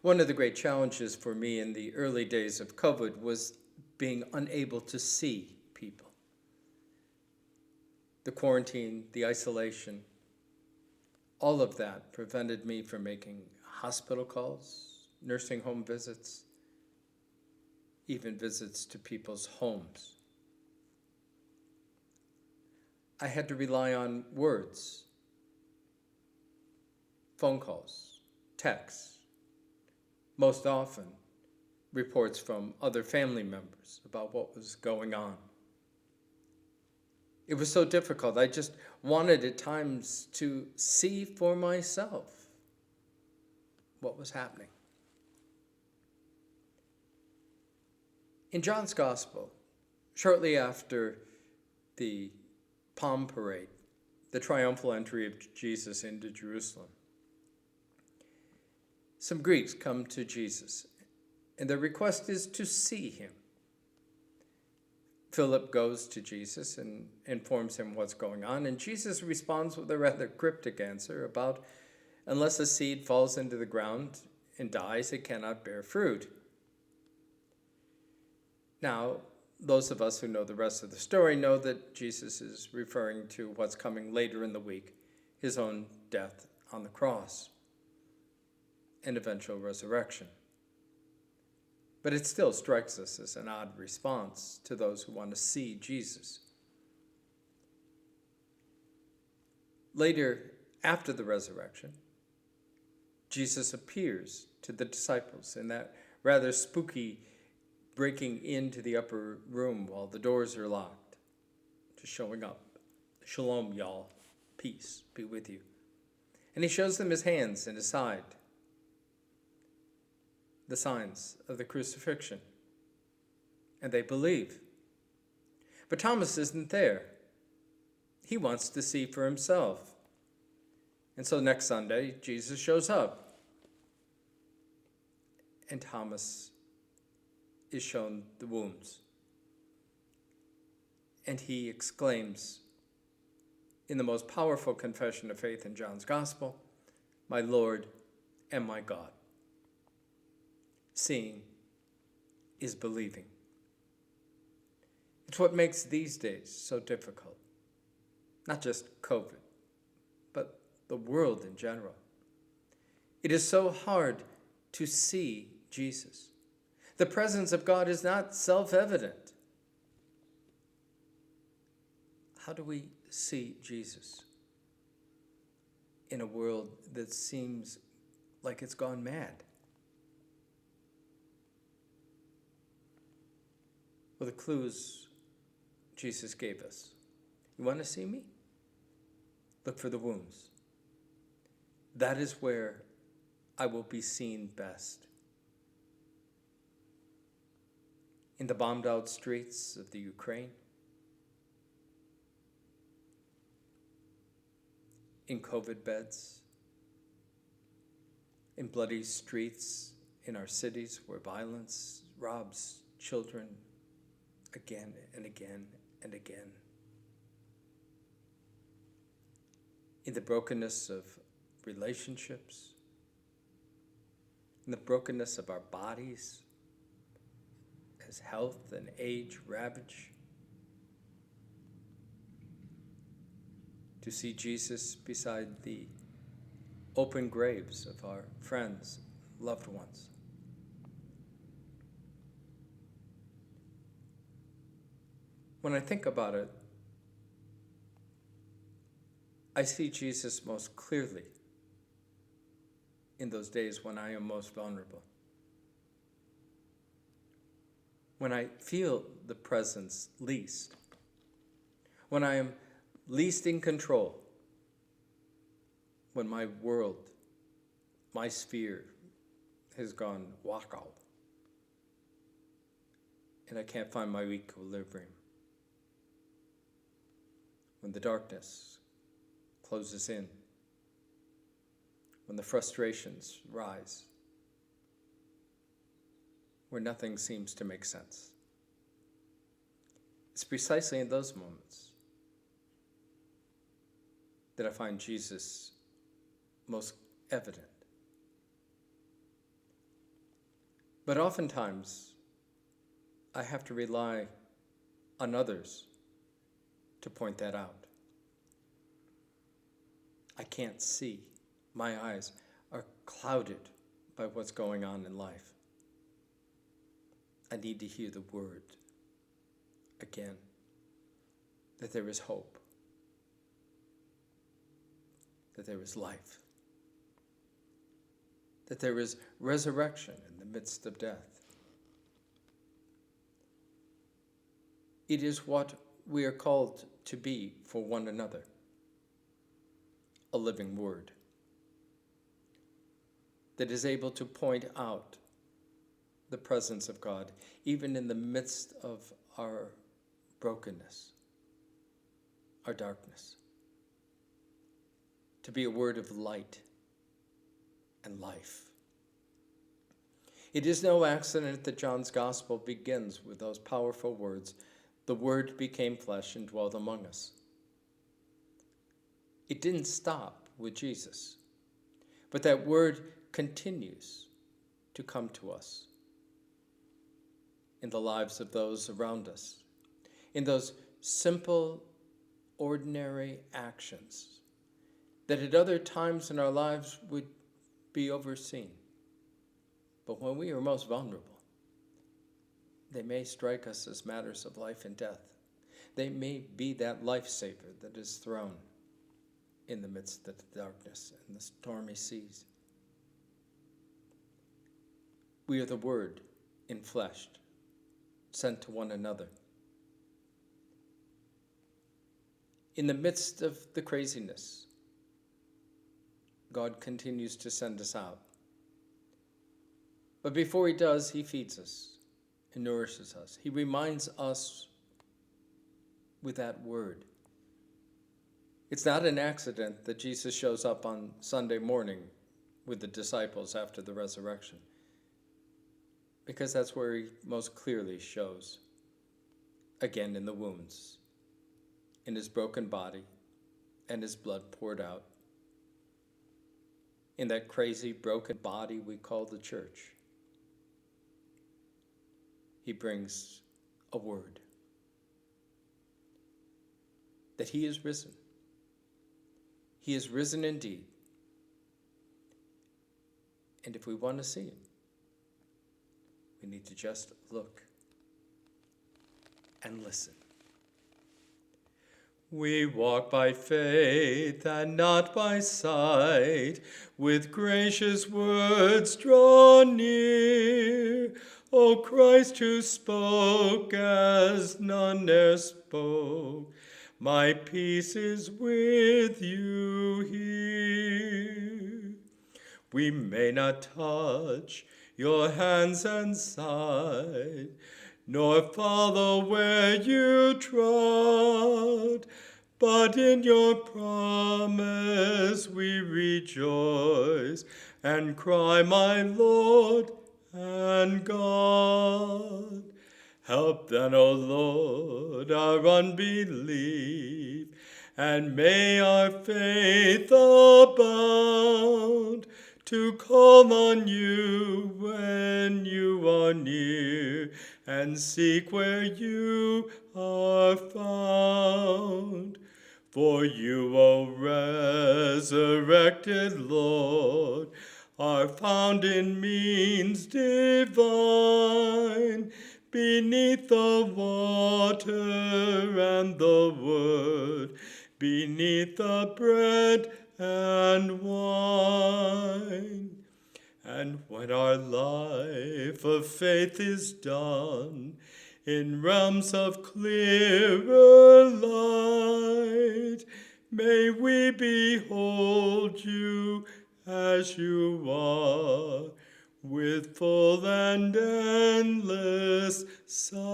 One of the great challenges for me in the early days of COVID was being unable to see people. The quarantine, the isolation, all of that prevented me from making hospital calls, nursing home visits, even visits to people's homes. I had to rely on words, phone calls, texts, most often reports from other family members about what was going on. It was so difficult. I just wanted at times to see for myself what was happening. In John's Gospel, shortly after the Palm Parade, the triumphal entry of Jesus into Jerusalem, some Greeks come to Jesus, and their request is to see him. Philip goes to Jesus and informs him what's going on, and Jesus responds with a rather cryptic answer about, unless a seed falls into the ground and dies, it cannot bear fruit. Now, those of us who know the rest of the story know that Jesus is referring to what's coming later in the week, his own death on the cross and eventual resurrection. But it still strikes us as an odd response to those who want to see Jesus. Later, after the resurrection, Jesus appears to the disciples in that rather spooky breaking into the upper room while the doors are locked, just showing up. Shalom, y'all. Peace be with you. And he shows them his hands and his side, the signs of the crucifixion, and they believe. But Thomas isn't there. He wants to see for himself. And so next Sunday, Jesus shows up, and Thomas is shown the wounds. And he exclaims in the most powerful confession of faith in John's Gospel, "My Lord and my God." Seeing is believing. It's what makes these days so difficult. Not just COVID, but the world in general. It is so hard to see Jesus. The presence of God is not self-evident. How do we see Jesus in a world that seems like it's gone mad? Well, the clues Jesus gave us. You want to see me? Look for the wounds. That is where I will be seen best. In the bombed out streets of the Ukraine, in COVID beds, in bloody streets in our cities where violence robs children again and again and again. In the brokenness of relationships, in the brokenness of our bodies, as health and age ravage. To see Jesus beside the open graves of our friends, loved ones. When I think about it, I see Jesus most clearly in those days when I am most vulnerable. When I feel the presence least. When I am least in control. When my world, my sphere has gone wacko. And I can't find my equilibrium. When the darkness closes in. When the frustrations rise. Where nothing seems to make sense. It's precisely in those moments that I find Jesus most evident. But oftentimes, I have to rely on others to point that out. I can't see. My eyes are clouded by what's going on in life. I need to hear the word again, that there is hope, that there is life, that there is resurrection in the midst of death. It is what we are called to be for one another, a living word that is able to point out the presence of God, even in the midst of our brokenness, our darkness. To be a word of light and life. It is no accident that John's gospel begins with those powerful words, "The Word became flesh and dwelt among us." It didn't stop with Jesus, but that word continues to come to us in the lives of those around us, in those simple, ordinary actions that at other times in our lives would be overseen. But when we are most vulnerable, they may strike us as matters of life and death. They may be that lifesaver that is thrown in the midst of the darkness and the stormy seas. We are the Word enfleshed, sent to one another. In the midst of the craziness, God continues to send us out. But before he does, he feeds us and nourishes us. He reminds us with that word. It's not an accident that Jesus shows up on Sunday morning with the disciples after the resurrection, because that's where he most clearly shows, again in the wounds, in his broken body and his blood poured out, in that crazy broken body we call the church. He brings a word that he is risen. He is risen indeed. And if we want to see him, we need to just look and listen. We walk by faith and not by sight, with gracious words draw near. O Christ, who spoke as none e'er spoke, my peace is with you here. We may not touch your hands and side, nor follow where you trod, but in your promise we rejoice and cry, my Lord and God. Help then, O Lord, our unbelief, and may our faith abound, to call on you when you are near, and seek where you are found. For you, O resurrected Lord, are found in means divine, beneath the water and the wood, beneath the bread and wine. And when our life of faith is done, in realms of clearer light, may we behold you as you are, with full and endless sight.